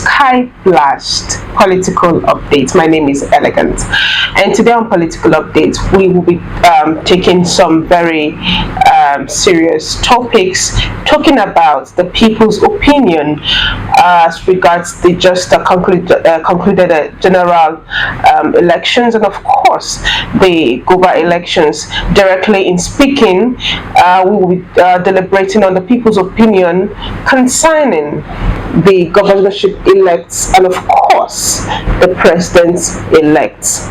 Sky Blast Political Update. My name is Elegant, and today on Political Update, we will be taking some very serious topics, talking about the people's opinion as regards the just concluded general elections, and of course the GOVA elections. Directly in speaking, we will be deliberating on the people's opinion concerning the governorship elects and of course the president's elects,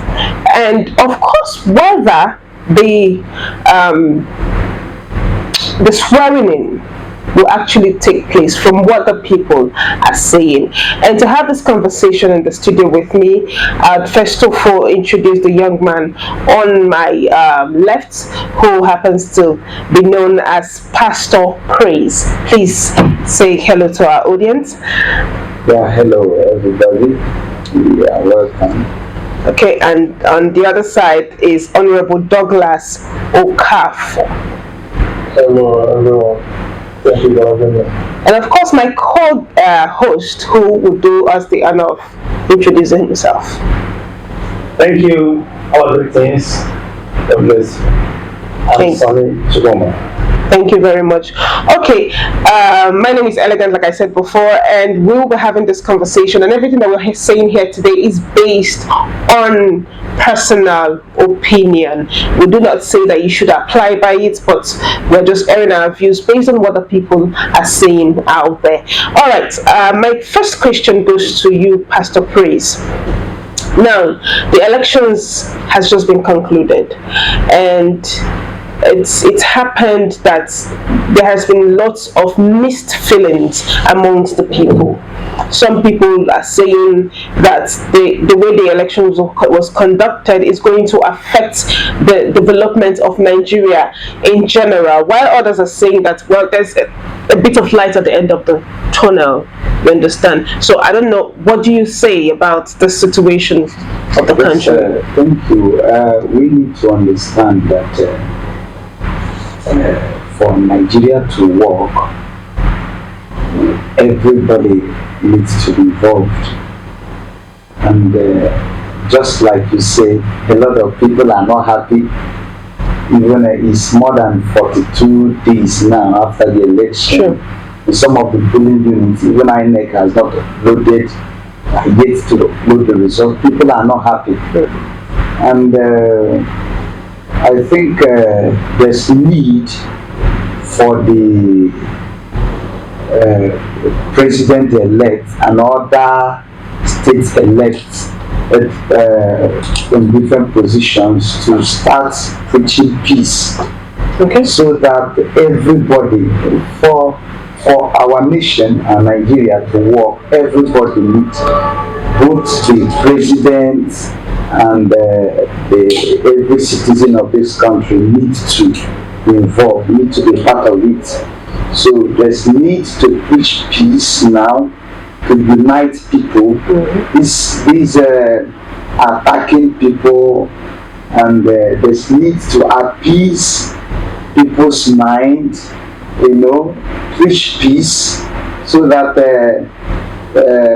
and of course whether the swearing in will actually take place from what the people are saying. And to have this conversation in the studio with me, I'd first of all introduce the young man on my left, who happens to be known as Pastor Praise. Please say hello to our audience. Yeah, hello everybody. Yeah, welcome. Okay, and on the other side is Honorable Douglas Okafor. Hello everyone. Thank you for having me. And of course, my co-host, who will do us the honor of introducing himself. Thank you. All great things. God bless. I'm Sonny Chigoma. Thank you very much. Okay, my name is Elegant, like I said before, and we'll be having this conversation, and everything that we're saying here today is based on personal opinion. We do not say that you should apply by it, but we're just airing our views based on what the people are saying out there. All right, my first question goes to you, Pastor Praise. Now, the elections has just been concluded, and it's happened that there has been lots of mixed feelings amongst the people. Some people are saying that the way the election was conducted is going to affect the development of Nigeria in general, while others are saying that, well, there's a bit of light at the end of the tunnel, you understand? So I don't know, what do you say about the situation of the country? Thank you. We need to understand that for Nigeria to work, everybody needs to be involved. And just like you say, a lot of people are not happy. Even it's more than 42 days now after the election. Sure. In some of the polling units, even INEC has not loaded yet to load the result. People are not happy. And I think there's need for the president-elect and other state-elects in different positions to start preaching peace. Okay. So that everybody, for our nation and Nigeria to work, everybody needs both the president and every citizen of this country needs to be involved, needs to be part of it. So there's need to preach peace now, to unite people. These attacking people, and there's need to appease people's mind, preach peace, so that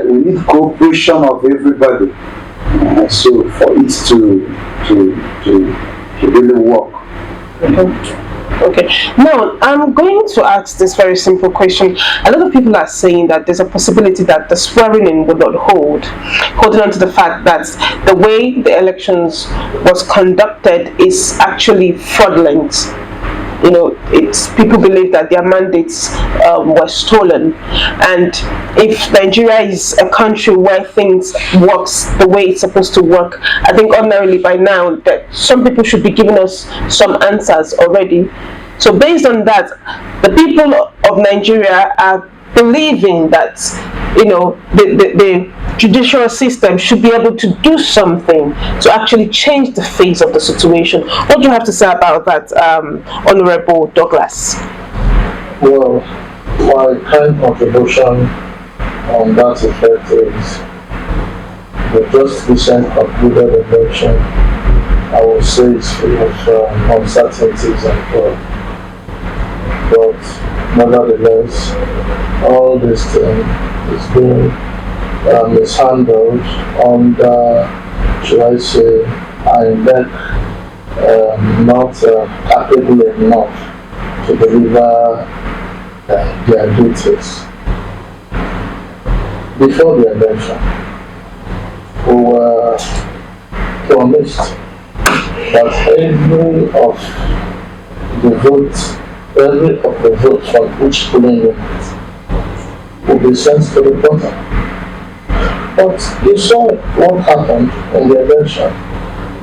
we need cooperation of everybody. So for it to really work. Okay. Now, I'm going to ask this very simple question. A lot of people are saying that there's a possibility that the swearing in would not holding on to the fact that the way the elections was conducted is actually fraudulent. It's people believe that their mandates were stolen, and if Nigeria is a country where things works the way it's supposed to work, I think ordinarily by now that some people should be giving us some answers already. So based on that, the people of Nigeria are believing that the judicial system should be able to do something to actually change the face of the situation. What do you have to say about that, Honorable Douglas? Well, my kind contribution on that effect is the just recent concluded election. I would say it's full of uncertainties and fraud. But nevertheless, all this thing is being mishandled under, should I say, INEC not capable enough to deliver their duties. Before the election, we were promised that every of the votes from each polling unit will be sent to the voter. But you saw what happened in the election.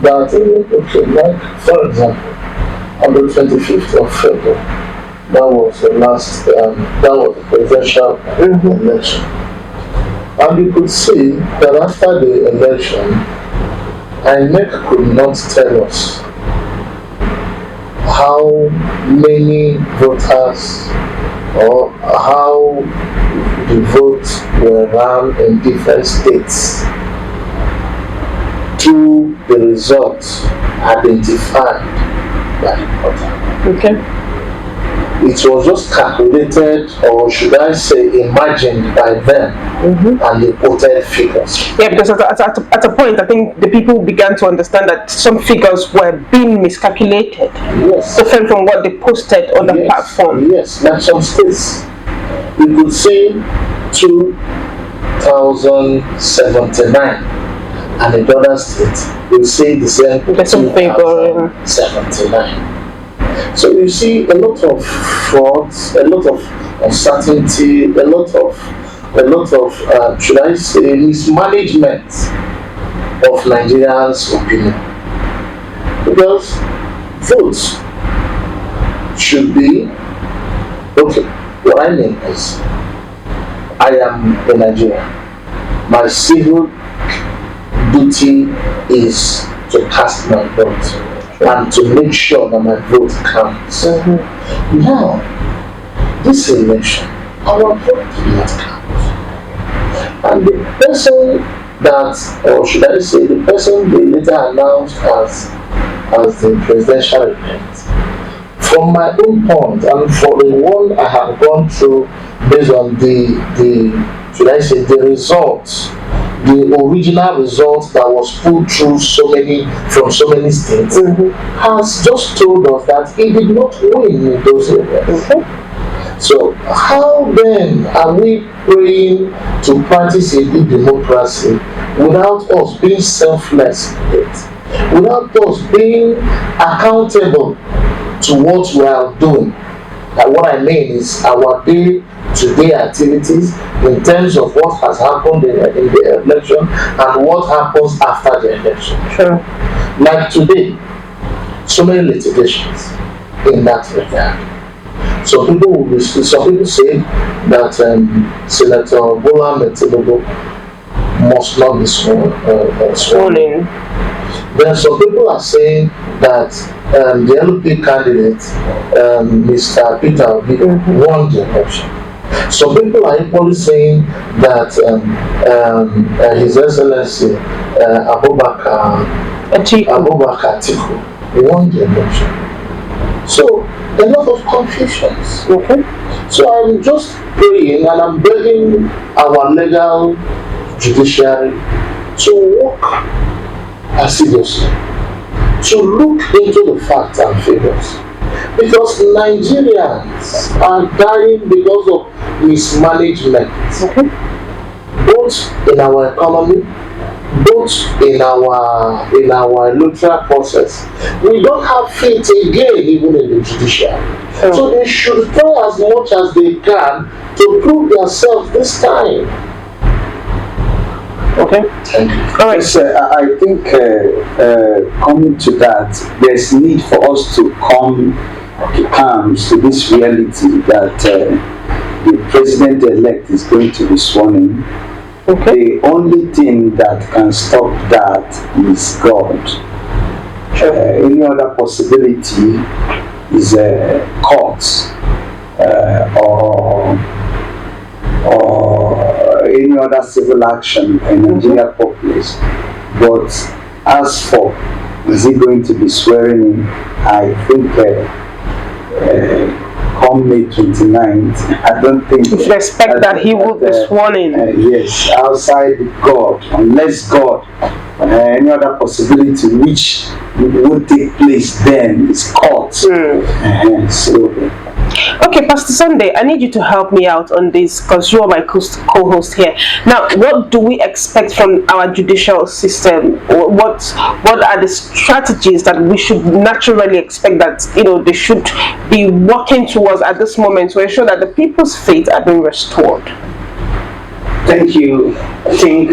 That like, for example, on the 25th of February, that was the last, that was the presidential election. And you could see that after the election, INEC could not tell us how many voters or how the votes were run in different states through the results identified by the voter. Okay. It was just calculated, or should I say imagined by them, and the quoted figures. Yeah, because at a point, I think the people began to understand that some figures were being miscalculated. Yes. Different from what they posted on the platform. Yes, like some states. You could see 2,079, and in other states, you see the same 2,079. So you see a lot of frauds, a lot of uncertainty, a lot of should I say, mismanagement of Nigerians' opinion. Because votes should be, okay, what I mean is, I am a Nigerian. My civil duty is to cast my vote and to make sure that my vote counts. Now, this election, our vote did not count. And the person that, or should I say, the person they later announced as the presidential event, from my own point, and for the one I have gone through based on the should I say, the results, the original results that was put through from so many states, has just told us that he did not win in those areas. So how then are we praying to practice a good democracy without us being selfless, without us being accountable to what we are doing? And what I mean is our day-to-day activities in terms of what has happened in the election and what happens after the election. Sure. Like today, so many litigations in that regard. Some people say that Senator Bola Ahmed Tinubu must not be sworn in. Then some people are saying that the LP candidate, Mr. Peter Obi, won the election. Some people are equally saying that His Excellency Abubakar Atiku won the election. So a lot of confusions. So I'm just praying and I'm begging our legal judiciary to work assiduously, to look into the facts and figures, because Nigerians are dying because of mismanagement, both in our economy, both in our electoral process. We don't have faith again, even in the judiciary. So they should try as much as they can to prove themselves this time. Okay. Thank you. All right. Yes, I think coming to that, there's need for us to come to terms to this reality that the president-elect is going to be sworn in. The only thing that can stop that is God. Any other possibility is courts or any other civil action in Nigeria populace. But as for is he going to be swearing in, I think come May 29th, I don't think... If you expect that he will be sworn in. Yes, outside God, unless God, any other possibility which would take place then is court. Okay, Pastor Sunday, I need you to help me out on this because you are my co-host here. Now, what do we expect from our judicial system? What are the strategies that we should naturally expect that they should be working towards at this moment to ensure that the people's faith are being restored? Thank you. I think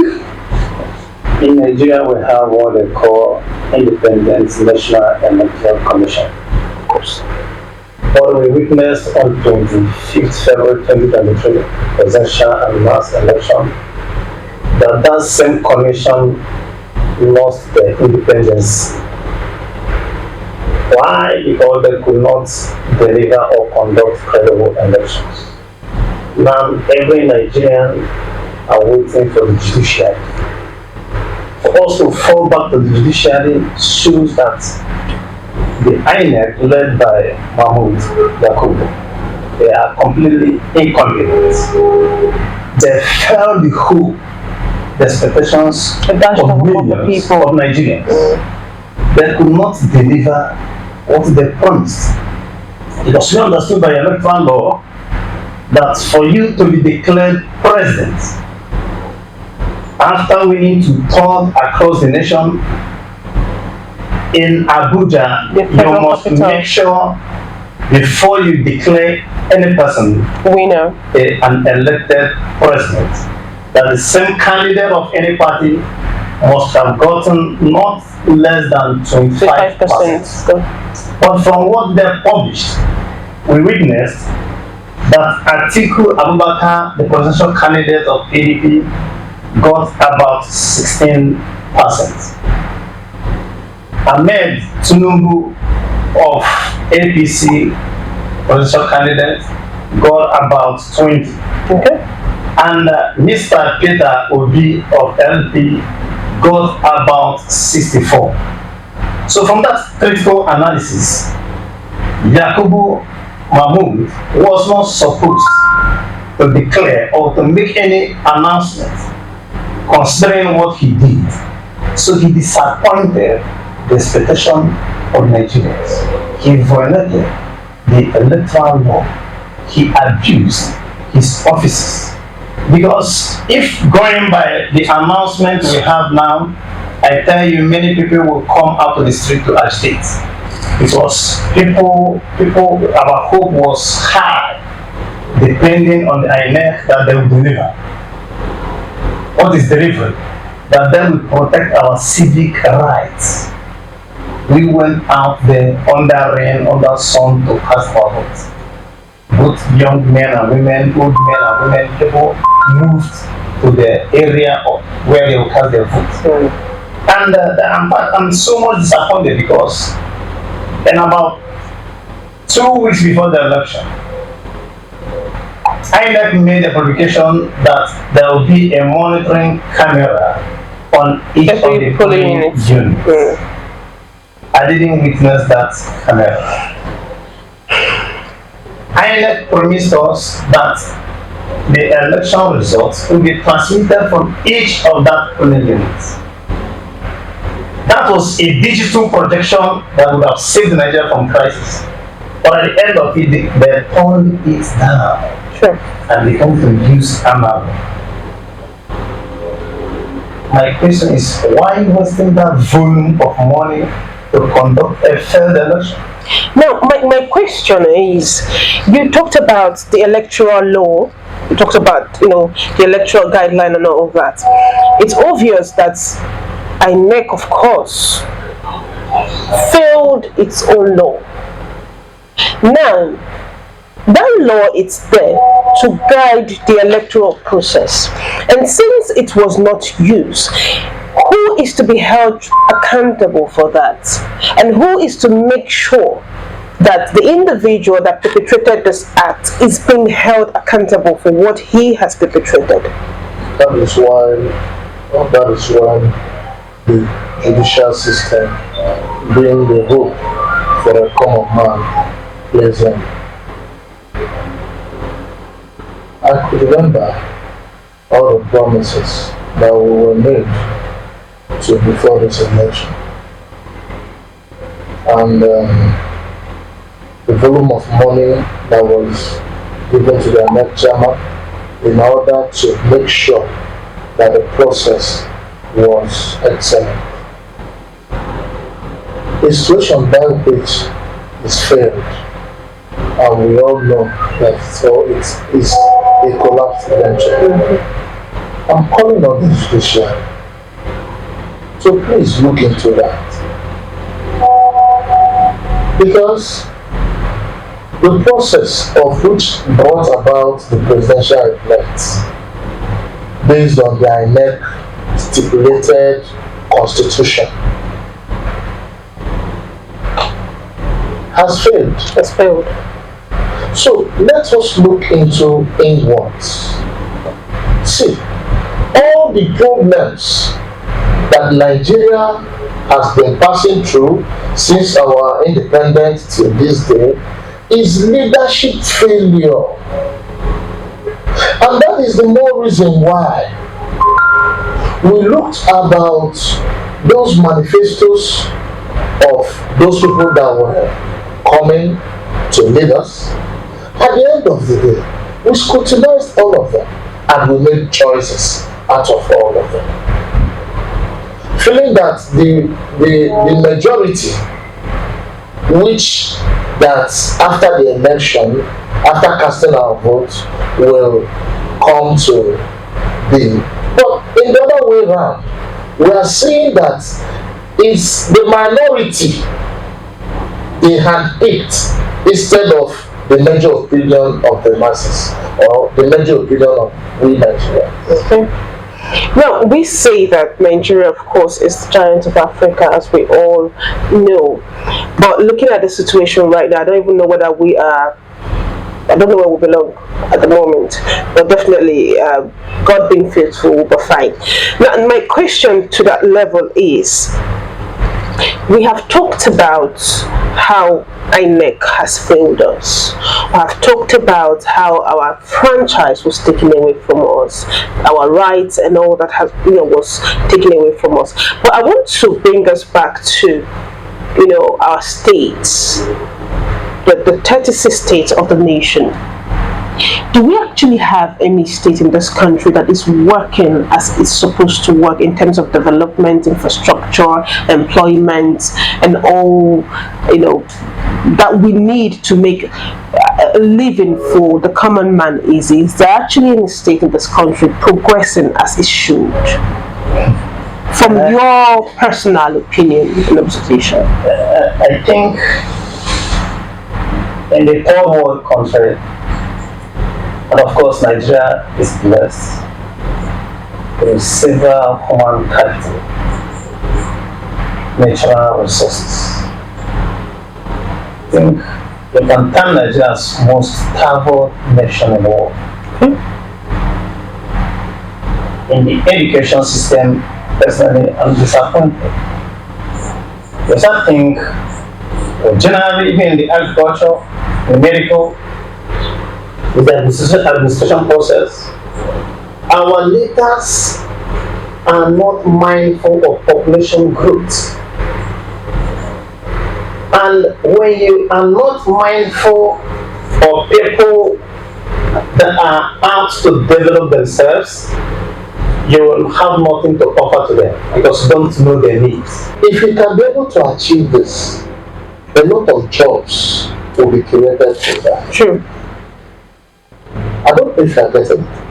in Nigeria we have what they call Independent National Electoral Commission. Of course. What we witnessed on 25th February 2023 presidential and mass election, that same commission lost their independence. Why? Because they could not deliver or conduct credible elections. Now every Nigerian are waiting for the judiciary. For us to fall back to the judiciary shows that the INEC, led by Mahmoud Yakubu, they are completely incompetent. They failed the hope, the expectations of millions of Nigerians. They could not deliver what they promised. Because we understood by electoral law that for you to be declared president, after winning to third across the nation, in Abuja, you must make sure before you declare any person winner, an elected president, that the same candidate of any party must have gotten not less than 25%. But from what they published, we witnessed that Atiku Abubakar, the presidential candidate of PDP, got about 16%. Ahmed Tinubu of APC, presidential candidate, got about 20. Okay. And Mr. Peter Obi of LP got about 64. So from that critical analysis, Yakubu Mahmoud was not supposed to declare or to make any announcement considering what he did. So he disappointed the expectation of Nigerians. He violated the electoral law. He abused his offices. Because if going by the announcement we have now, I tell you many people will come out to the street to agitate. Because our hope was high, depending on the INEC that they will deliver. What is delivered? That they will protect our civic rights. We went out there under rain, under sun to cast our votes. Both young men and women, old men and women, people moved to the area of where they will cast their votes. And I'm so much disappointed because in about 2 weeks before the election, INEC made a publication that there will be a monitoring camera on each of the polling units. I didn't witness that camera. INEC promised us that the election results will be transmitted from each of that polling units. That was a digital projection that would have saved Nigeria from crisis. But at the end of it, they turned it down. Sure. And they come to use AMAL. My question is, why wasting that volume of money to conduct a failed election? Now, my question is, you talked about the electoral law, you talked about, the electoral guideline and all of that. It's obvious that INEC, of course, failed its own law. Now, that law is there to guide the electoral process. And since it was not used, who is to be held accountable for that? And who is to make sure that the individual that perpetrated this act is being held accountable for what he has perpetrated? That is why the judicial system, being the hope for a common man, plays in. I could remember all the promises that were made to before this election. And the volume of money that was given to the next chairman in order to make sure that the process was excellent. A situation by which is failed, and we all know that so it is a collapse eventually. I'm calling on the judiciary, so please look into that. Because the process of which brought about the presidential elect based on the INEC stipulated constitution has failed. Has failed. So let us look into inwards. See, all the problems that Nigeria has been passing through since our independence to this day is leadership failure. And that is the more reason why we looked about those manifestos of those people that were coming to lead us. At the end of the day, we scrutinized all of them and we made choices out of all of them. Feeling that the majority, which that after the election, after casting our votes, will come to be. But in the other way around, we are seeing that it's the minority they handpicked instead of the major opinion of the masses or the major opinion of we Nigerians. Okay. Now, we say that Nigeria, of course, is the giant of Africa, as we all know. But looking at the situation right now, I don't even know whether we are, I don't know where we belong at the moment. But definitely, God being faithful, we'll be fine. Now, my question to that level is, we have talked about how INEC has failed us. We have talked about how our franchise was taken away from us, our rights and all that has, was taken away from us. But I want to bring us back to, our states, the 36 states of the nation. Do we actually have any state in this country that is working as it's supposed to work in terms of development, infrastructure, employment, and all, that we need to make a living for the common man easy? Is there actually any state in this country progressing as it should? From your personal opinion and observation. I think in the third world country, and of course Nigeria is blessed with several human capital, natural resources. I think we can term Nigeria as most traveled nation in the world. In the education system, personally, I'm disappointed. Because I think, generally, even in the agriculture, the medical, with the administration process, our leaders are not mindful of population growth. And when you are not mindful of people that are out to develop themselves, you will have nothing to offer to them because you don't know their needs. If you can be able to achieve this, a lot of jobs will be created for that. True. I don't know if you're getting it.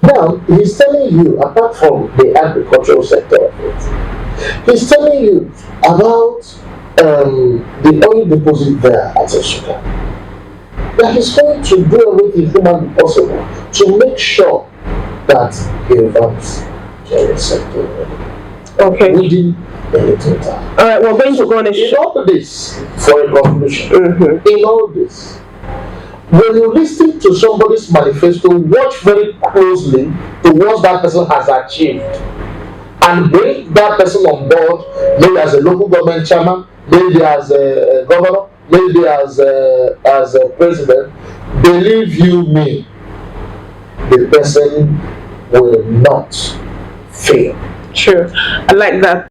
Now, he's telling you, apart from the agricultural sector of it, he's telling you about the oil deposit there at Nsukka. That he's going to do everything humanly possible to make sure that he revamps the sector Okay. within a little time. Alright, we're going to go on a In show. all this, for a conclusion, in all this, when you listen to somebody's manifesto, watch very closely to what that person has achieved and bring that person on board, maybe as a local government chairman, maybe as a governor, maybe as a president. Believe you me, the person will not fail. True. I like that.